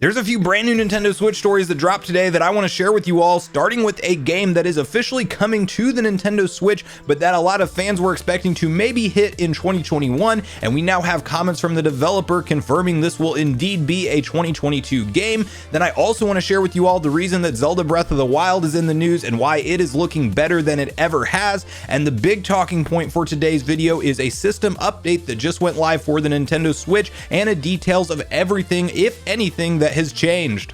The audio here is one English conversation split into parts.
There's a few brand new Nintendo Switch stories that dropped today that I want to share with you all, starting with a game that is officially coming to the Nintendo Switch, but that a lot of fans were expecting to maybe hit in 2021, and we now have comments from the developer confirming this will indeed be a 2022 game. Then I also want to share with you all the reason that Zelda Breath of the Wild is in the news and why it is looking better than it ever has. And the big talking point for today's video is a system update that just went live for the Nintendo Switch, and it details of everything, if anything, that has changed.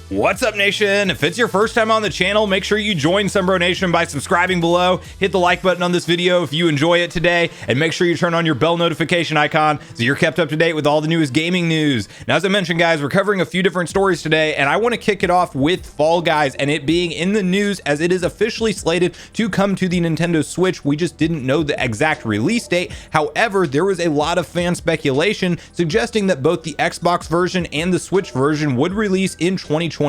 What's up, nation? If it's your first time on the channel, make sure you join Sunbro Nation by subscribing below. Hit the like button on this video if you enjoy it today, and make sure you turn on your bell notification icon so you're kept up to date with all the newest gaming news. Now, as I mentioned, guys, we're covering a few different stories today, and I want to kick it off with Fall Guys and it being in the news as it is officially slated to come to the Nintendo Switch. We just didn't know the exact release date. However, there was a lot of fan speculation suggesting that both the Xbox version and the Switch version would release in 2021,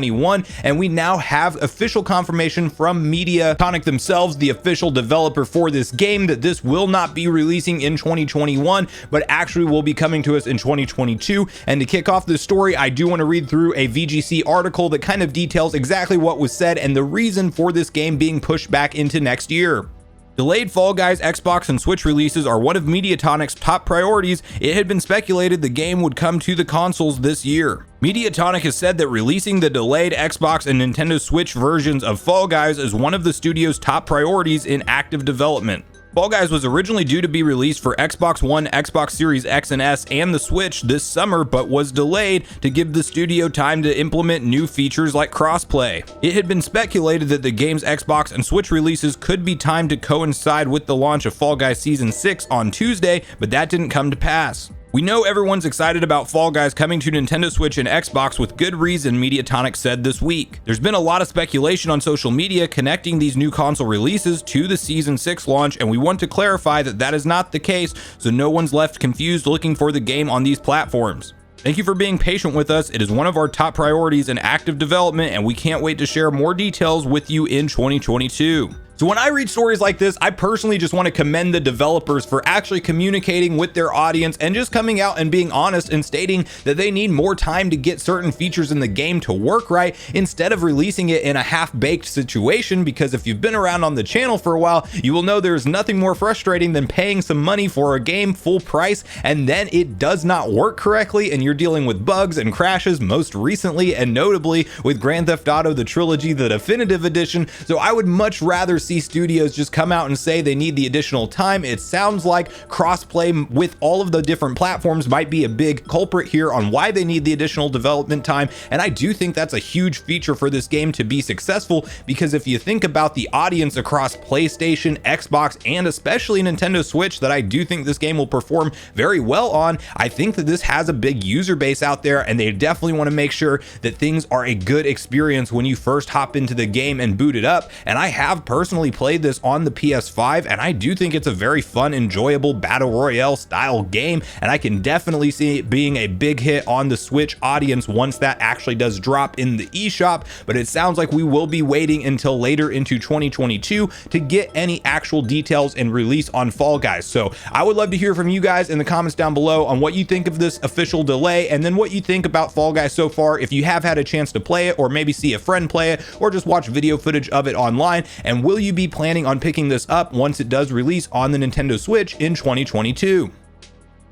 and we now have official confirmation from Mediatonic themselves, the official developer for this game, that this will not be releasing in 2021, but actually will be coming to us in 2022. And to kick off this story, I do want to read through a VGC article that kind of details exactly what was said and the reason for this game being pushed back into next year. Delayed Fall Guys Xbox and Switch releases are one of Mediatonic's top priorities. It had been speculated the game would come to the consoles this year. Mediatonic has said that releasing the delayed Xbox and Nintendo Switch versions of Fall Guys is one of the studio's top priorities in active development. Fall Guys was originally due to be released for Xbox One, Xbox Series X and S, and the Switch this summer, but was delayed to give the studio time to implement new features like crossplay. It had been speculated that the game's Xbox and Switch releases could be timed to coincide with the launch of Fall Guys Season 6 on Tuesday, but that didn't come to pass. We know everyone's excited about Fall Guys coming to Nintendo Switch and Xbox with good reason, Mediatonic said this week. There's been a lot of speculation on social media connecting these new console releases to the Season 6 launch, and we want to clarify that that is not the case, so no one's left confused looking for the game on these platforms. Thank you for being patient with us. It is one of our top priorities in active development, and we can't wait to share more details with you in 2022. So when I read stories like this, I personally just want to commend the developers for actually communicating with their audience and just coming out and being honest and stating that they need more time to get certain features in the game to work right, instead of releasing it in a half-baked situation. Because if you've been around on the channel for a while, you will know there's nothing more frustrating than paying some money for a game full price and then it does not work correctly and you're dealing with bugs and crashes, most recently and notably with Grand Theft Auto the Trilogy, the Definitive Edition. So I would much rather see studios just come out and say they need the additional time. It sounds like crossplay with all of the different platforms might be a big culprit here on why they need the additional development time, and I do think that's a huge feature for this game to be successful, because if you think about the audience across PlayStation, Xbox, and especially Nintendo Switch that I do think this game will perform very well on, I think that this has a big user base out there, and they definitely want to make sure that things are a good experience when you first hop into the game and boot it up. And I have personally played this on the PS5, and I do think it's a very fun, enjoyable battle royale style game, and I can definitely see it being a big hit on the Switch audience once that actually does drop in the eShop. But it sounds like we will be waiting until later into 2022 to get any actual details and release on Fall Guys. So I would love to hear from you guys in the comments down below on what you think of this official delay, and then what you think about Fall Guys so far, if you have had a chance to play it, or maybe see a friend play it, or just watch video footage of it online. And will you be planning on picking this up once it does release on the Nintendo Switch in 2022?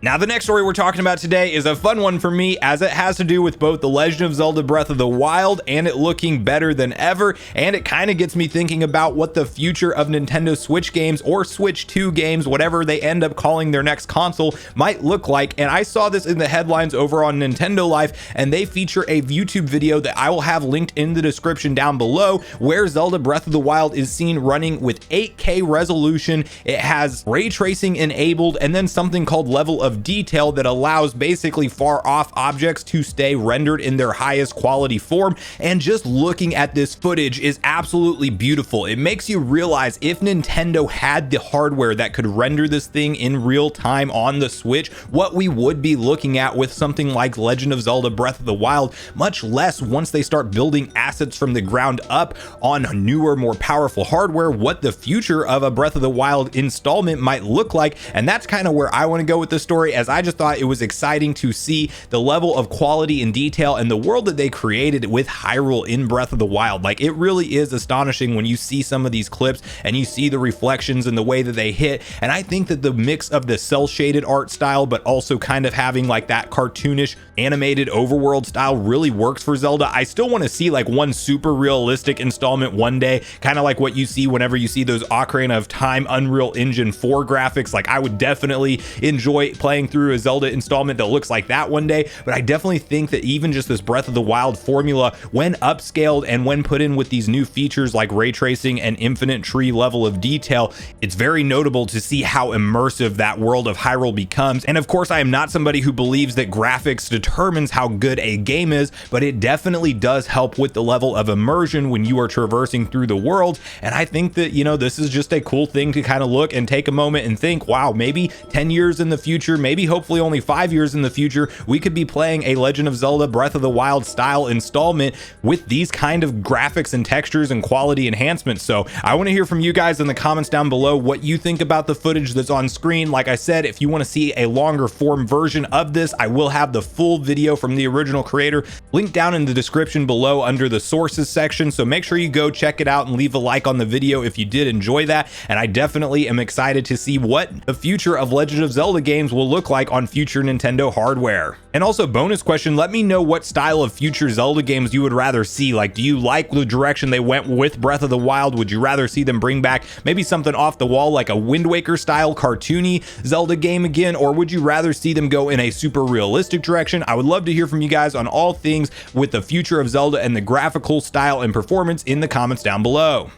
Now, the next story we're talking about today is a fun one for me, as it has to do with both The Legend of Zelda Breath of the Wild and it looking better than ever, and it kind of gets me thinking about what the future of Nintendo Switch games, or Switch 2 games, whatever they end up calling their next console, might look like. And I saw this in the headlines over on Nintendo Life, and they feature a YouTube video that I will have linked in the description down below, where Zelda Breath of the Wild is seen running with 8K resolution. It has ray tracing enabled, and then something called level of of detail that allows basically far off objects to stay rendered in their highest quality form. And just looking at this footage is absolutely beautiful. It makes you realize if Nintendo had the hardware that could render this thing in real time on the Switch, what we would be looking at with something like Legend of Zelda Breath of the Wild, much less once they start building assets from the ground up on newer, more powerful hardware, what the future of a Breath of the Wild installment might look like. And that's kind of where I want to go with the story, as I just thought it was exciting to see the level of quality and detail and the world that they created with Hyrule in Breath of the Wild. Like, it really is astonishing when you see some of these clips and you see the reflections and the way that they hit. And I think that the mix of the cell shaded art style, but also kind of having like that cartoonish animated overworld style really works for Zelda. I still want to see like one super realistic installment one day, kind of like what you see whenever you see those Ocarina of Time Unreal Engine 4 graphics. Like, I would definitely enjoy playing through a Zelda installment that looks like that one day, but I definitely think that even just this Breath of the Wild formula, when upscaled and when put in with these new features like ray tracing and infinite tree level of detail, it's very notable to see how immersive that world of Hyrule becomes. And of course, I am not somebody who believes that graphics determines how good a game is, but it definitely does help with the level of immersion when you are traversing through the world. And I think that, you know, this is just a cool thing to kind of look and take a moment and think, wow, maybe 10 years in the future, maybe hopefully only 5 years in the future, we could be playing a Legend of Zelda Breath of the Wild style installment with these kind of graphics and textures and quality enhancements. So I want to hear from you guys in the comments down below what you think about the footage that's on screen. Like I said, if you want to see a longer form version of this, I will have the full video from the original creator linked down in the description below under the sources section. So make sure you go check it out and leave a like on the video if you did enjoy that. And I definitely am excited to see what the future of Legend of Zelda games will look like on future Nintendo hardware. And also, bonus question, let me know what style of future Zelda games you would rather see. Like, do you like the direction they went with Breath of the Wild? Would you rather see them bring back maybe something off the wall like a Wind Waker style cartoony Zelda game again? Or would you rather see them go in a super realistic direction? I would love to hear from you guys on all things with the future of Zelda and the graphical style and performance in the comments down below.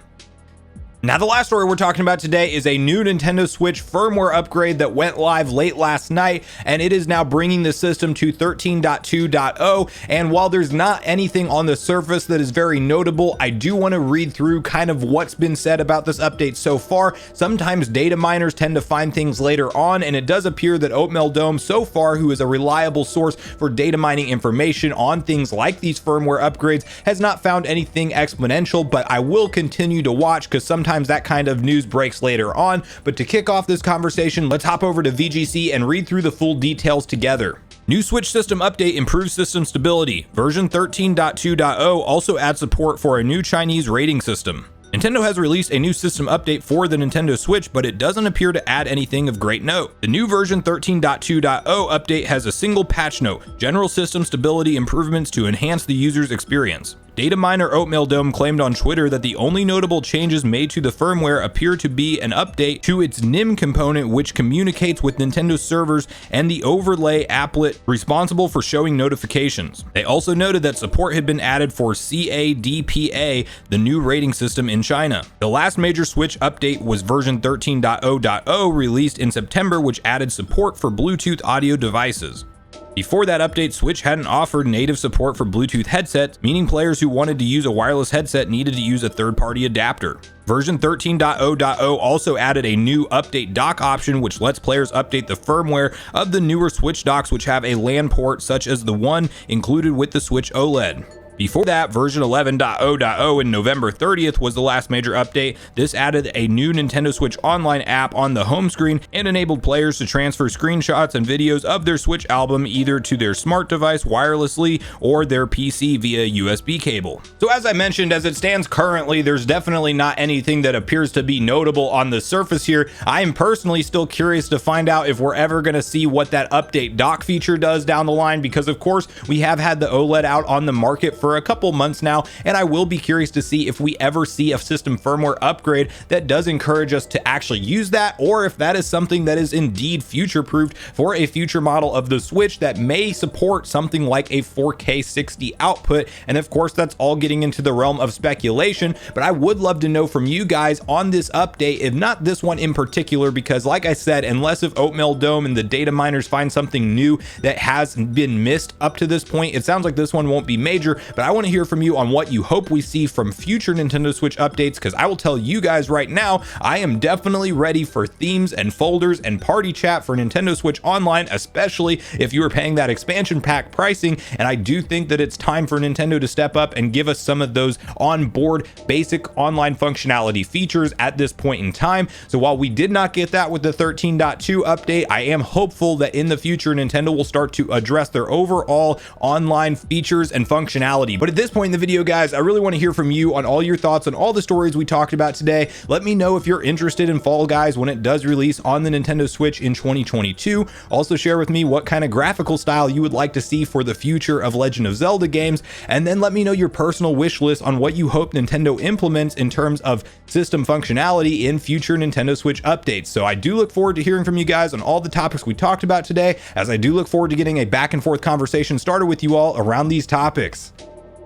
Now, the last story we're talking about today is a new Nintendo Switch firmware upgrade that went live late last night, and it is now bringing the system to 13.2.0. And while there's not anything on the surface that is very notable, I do want to read through kind of what's been said about this update so far. Sometimes data miners tend to find things later on, and it does appear that Oatmeal Dome so far, who is a reliable source for data mining information on things like these firmware upgrades, has not found anything exponential. But I will continue to watch, because sometimes that kind of news breaks later on. But to kick off this conversation, let's hop over to VGC and read through the full details together. New Switch system update improves system stability. Version 13.2.0 also adds support for a new Chinese rating system. Nintendo has released a new system update for the Nintendo Switch, but it doesn't appear to add anything of great note. The new version 13.2.0 update has a single patch note: general system stability improvements to enhance the user's experience. Data miner Oatmeal Dome claimed on Twitter that the only notable changes made to the firmware appear to be an update to its NIM component, which communicates with Nintendo servers, and the overlay applet responsible for showing notifications. They also noted that support had been added for CADPA, the new rating system in China. The last major Switch update was version 13.0.0 released in September, which added support for Bluetooth audio devices. Before that update, Switch hadn't offered native support for Bluetooth headsets, meaning players who wanted to use a wireless headset needed to use a third-party adapter. Version 13.0.0 also added a new update dock option, which lets players update the firmware of the newer Switch docks, which have a LAN port such as the one included with the Switch OLED. Before that, version 11.0.0 in November 30th was the last major update. This added a new Nintendo Switch Online app on the home screen and enabled players to transfer screenshots and videos of their Switch album either to their smart device wirelessly or their PC via USB cable. So as I mentioned, as it stands currently, there's definitely not anything that appears to be notable on the surface here. I am personally still curious to find out if we're ever going to see what that update dock feature does down the line, because of course we have had the OLED out on the market for for a couple months now, and I will be curious to see if we ever see a system firmware upgrade that does encourage us to actually use that, or if that is something that is indeed future proofed for a future model of the Switch that may support something like a 4K 60 output. And of course, that's all getting into the realm of speculation, but I would love to know from you guys on this update, if not this one in particular, because like I said, unless if Oatmeal Dome and the data miners find something new that has been missed up to this point, it sounds like this one won't be major. But I want to hear from you on what you hope we see from future Nintendo Switch updates, because I will tell you guys right now, I am definitely ready for themes and folders and party chat for Nintendo Switch Online, especially if you are paying that expansion pack pricing. And I do think that it's time for Nintendo to step up and give us some of those onboard basic online functionality features at this point in time. So while we did not get that with the 13.2 update, I am hopeful that in the future Nintendo will start to address their overall online features and functionality. But at this point in the video, guys, I really want to hear from you on all your thoughts on all the stories we talked about today. Let me know if you're interested in Fall Guys when it does release on the Nintendo Switch in 2022. Also share with me what kind of graphical style you would like to see for the future of Legend of Zelda games, and then let me know your personal wish list on what you hope Nintendo implements in terms of system functionality in future Nintendo Switch updates. So I do look forward to hearing from you guys on all the topics we talked about today, as I do look forward to getting a back and forth conversation started with you all around these topics.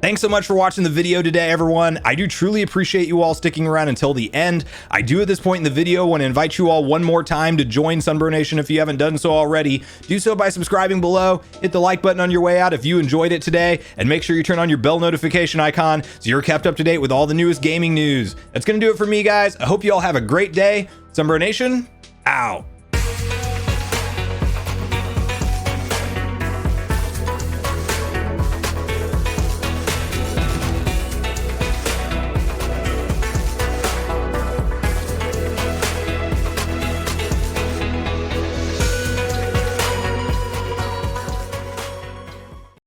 Thanks so much for watching the video today, everyone. I do truly appreciate you all sticking around until the end. I do at this point in the video want to invite you all one more time to join Sunbro Nation if you haven't done so already. Do so by subscribing below, hit the like button on your way out if you enjoyed it today, and make sure you turn on your bell notification icon so you're kept up to date with all the newest gaming news. That's going to do it for me, guys. I hope you all have a great day. Sunbro Nation, out.